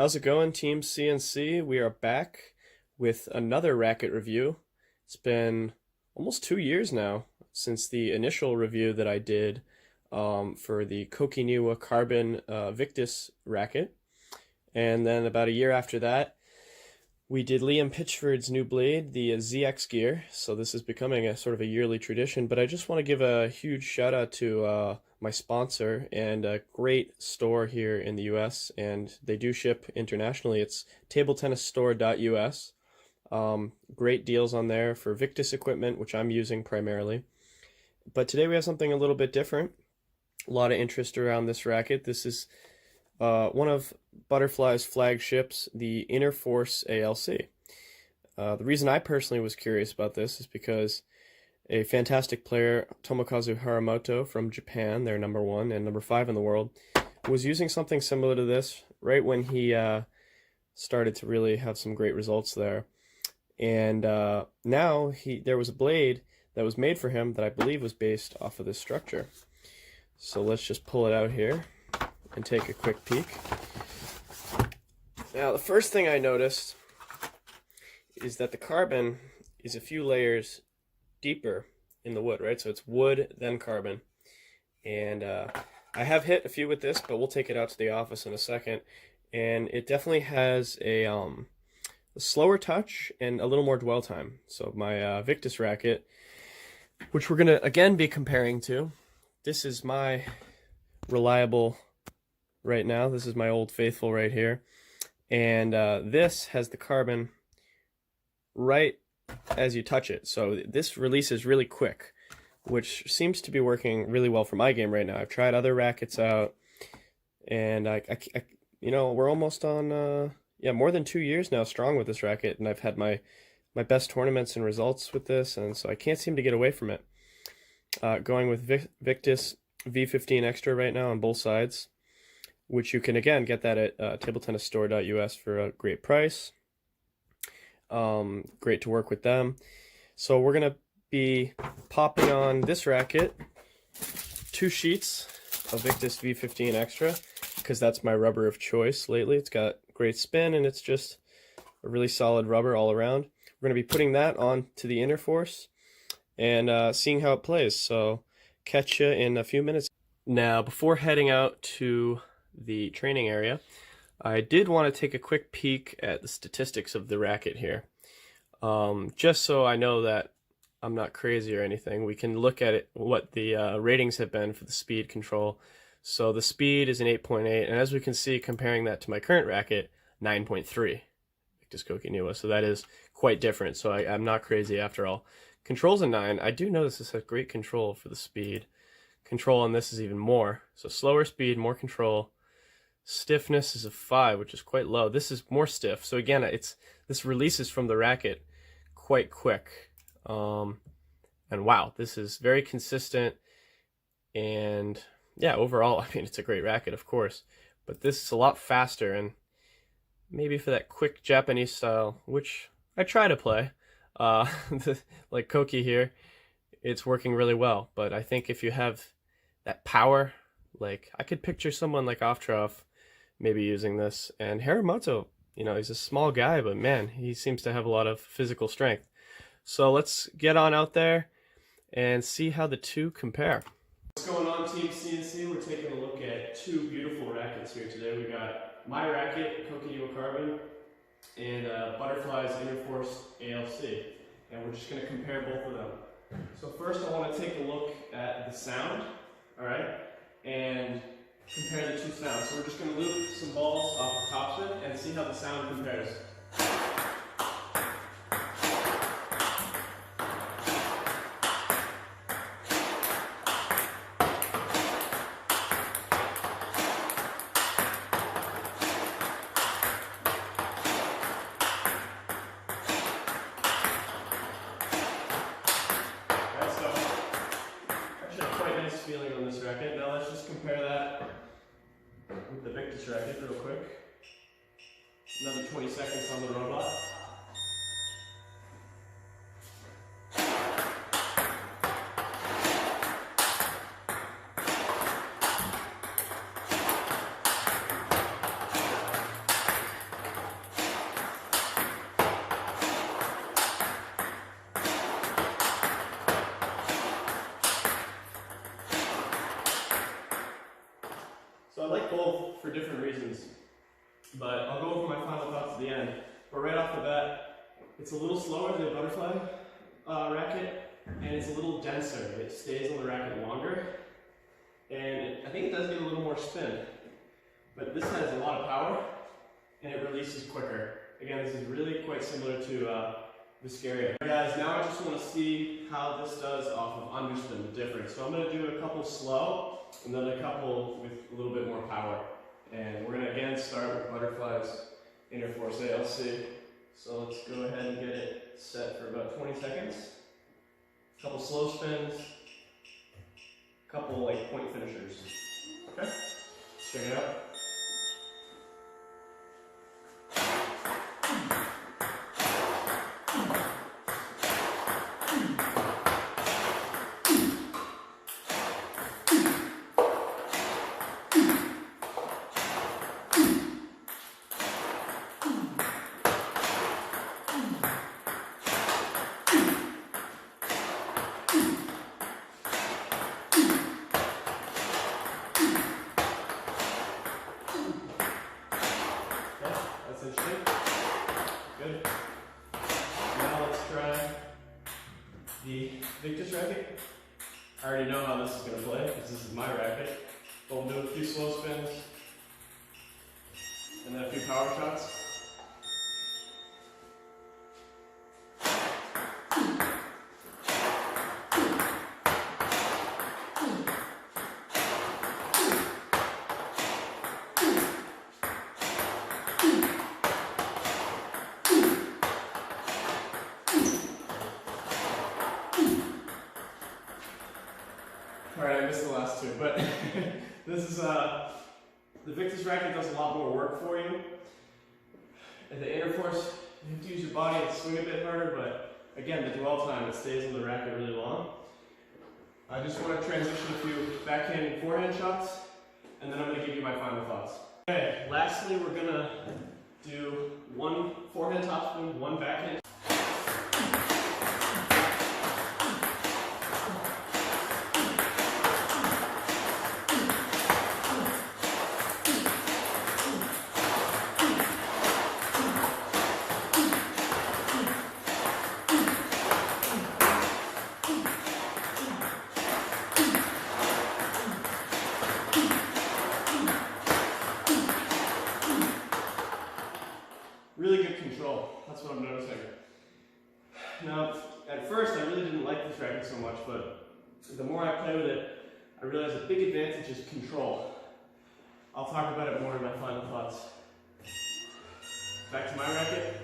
How's it going, Team CNC? We are back with another racket review. It's been almost 2 years now since the initial review that I did for the Koki Niwa Carbon Victus racket. And then about a year after that, we did Liam Pitchford's new blade, the ZX gear. So this is becoming a sort of a yearly tradition. But I just want to give a huge shout out to my sponsor and a great store here in the US, and they do ship internationally. It's tabletennisstore.us. Great deals on there for Victus equipment, which I'm using primarily. But today we have something a little bit different. A lot of interest around this racket. This is one of Butterfly's flagships, the Innerforce ALC. The reason I personally was curious about this is because a fantastic player, Tomokazu Haramoto from Japan, they're #1 and #5 in the world, was using something similar to this right when he started to really have some great results there. And now there was a blade that was made for him that I believe was based off of this structure. So let's just pull it out here and take a quick peek. Now, the first thing I noticed is that the carbon is a few layers deeper in the wood, right? So it's wood, then carbon. And I have hit a few with this, but we'll take it out to the office in a second. And it definitely has a slower touch and a little more dwell time. So my Victus racket, which we're going to, again, be comparing to, this is my reliable right now. This is my old faithful right here. And this has the carbon right as you touch it. So this releases really quick, which seems to be working really well for my game right now. I've tried other rackets out, and I you know, we're almost on more than 2 years now strong with this racket, and I've had my best tournaments and results with this, and so I can't seem to get away from it. Going with Victus V15 Extra right now on both sides, which you can again get that at tabletennisstore.us for a great price. Great to work with them. So we're gonna be popping on this racket 2 sheets of Victus V15 Extra, because that's my rubber of choice lately. It's got great spin and it's just a really solid rubber all around. We're gonna be putting that on to the Innerforce and seeing how it plays. So catch you in a few minutes. Now, before heading out to the training area, I did want to take a quick peek at the statistics of the racket here. Just so I know that I'm not crazy or anything, we can look at it, what the ratings have been for the speed control. So the speed is an 8.8, and as we can see, comparing that to my current racket, 9.3, Victus Koki Niwa. So that is quite different. So I'm not crazy after all. Control's a 9. I do notice this has great control for the speed. Control on this is even more. So slower speed, more control. Stiffness is a 5, which is quite low. This is more stiff. So again, this releases from the racket quite quick. And wow, this is very consistent. And yeah, overall, I mean, it's a great racket, of course. But this is a lot faster, and maybe for that quick Japanese style, which I try to play, like Koki here, it's working really well. But I think if you have that power, like I could picture someone like Oftroff maybe using this. And Haramoto, you know, he's a small guy, but man, he seems to have a lot of physical strength. So let's get on out there and see how the two compare. What's going on, Team CNC? We're taking a look at 2 beautiful rackets here today. We got my racket, Koki Niwa Carbon, and Butterfly's Innerforce ALC. And we're just going to compare both of them. So first I want to take a look at the sound, all right, and compare the 2 sounds. So we're just going to loop some balls off the topspin and see how the sound compares. Feeling on this racket. Now let's just compare that with the Victus racket real quick. Another 20 seconds on the robot. both for different reasons, but I'll go over my final thoughts at the end. But right off the bat, it's a little slower than a Butterfly racket, and it's a little denser. It stays on the racket longer, and I think it does get a little more spin. But this has a lot of power, and it releases quicker. Again, this is really quite similar to the Scaria. Guys, now I just want to see how this does off of underspin, the difference. So I'm going to do a couple slow, and then a couple with a little bit more power. And we're going to again start with Butterfly's Innerforce ALC. So let's go ahead and get it set for about 20 seconds. A couple slow spins, a couple like point finishers. Okay, let's check it out. Good. Now let's try the Victus racket. I already know how this is going to play because this is my racket. But we'll do a few slow spins and then a few power shots. Alright, I missed the last two, but this is, the Victus racket does a lot more work for you. At the Innerforce, you have to use your body and swing a bit harder, but again, the dwell time, it stays on the racket really long. I just want to transition a few backhand and forehand shots, and then I'm going to give you my final thoughts. Okay, lastly, we're going to do one forehand topspin, one backhand. Really good control, that's what I'm noticing. Now, at first I really didn't like this racket so much, but the more I play with it, I realize a big advantage is control. I'll talk about it more in my final thoughts. Back to my racket.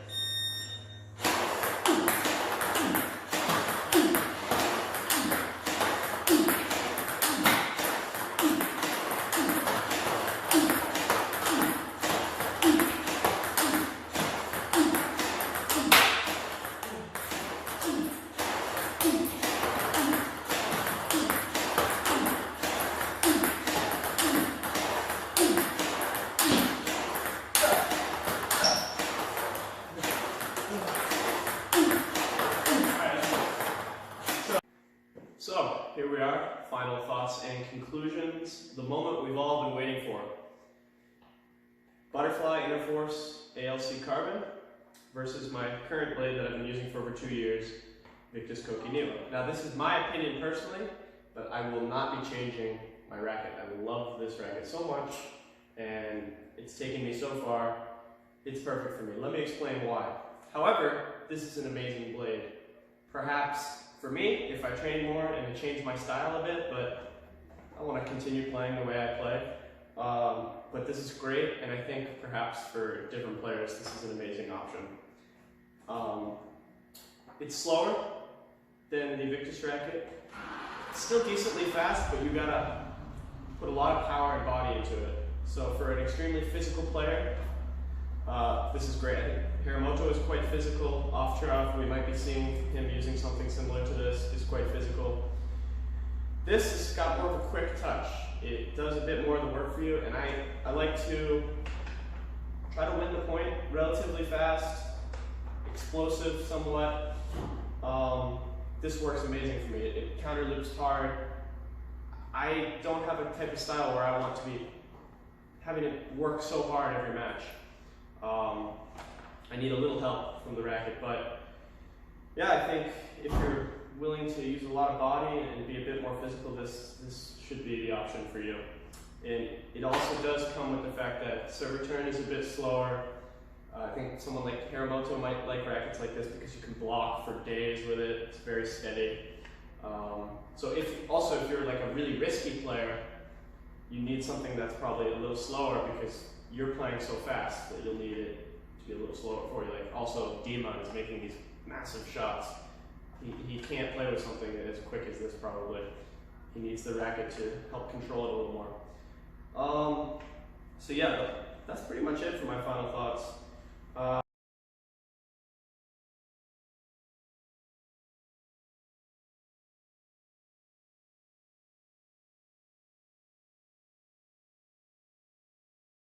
So, here we are, final thoughts and conclusions, the moment we've all been waiting for. Butterfly Innerforce ALC Carbon versus my current blade that I've been using for over 2 years, Victus Koki Niwa. Now this is my opinion personally, but I will not be changing my racket. I love this racket so much, and it's taken me so far. It's perfect for me. Let me explain why. However, this is an amazing blade. Perhaps for me, if I train more and change my style a bit, but I want to continue playing the way I play. But this is great, and I think perhaps for different players, this is an amazing option. It's slower than the Victus racket. It's still decently fast, but you gotta put a lot of power and body into it. So for an extremely physical player, this is great. I think Hiramoto is quite physical. Off-Trough, we might be seeing him using something similar to this, is quite physical. This has got more of a quick touch. It does a bit more of the work for you, and I like to try to win the point relatively fast, explosive somewhat. This works amazing for me. It counter loops hard. I don't have a type of style where I want to having to work so hard every match. I need a little help from the racket, but yeah, I think if you're willing to use a lot of body and be a bit more physical, this should be the option for you. And it also does come with the fact that serve return is a bit slower. I think someone like Hiramoto might like rackets like this because you can block for days with it. It's very steady. So if you're like a really risky player, you need something that's probably a little slower because you're playing so fast that you'll need it to be a little slower for you. Like also Dima is making these massive shots. He can't play with something as quick as this probably. He needs the racket to help control it a little more. So yeah, that's pretty much it for my final thoughts.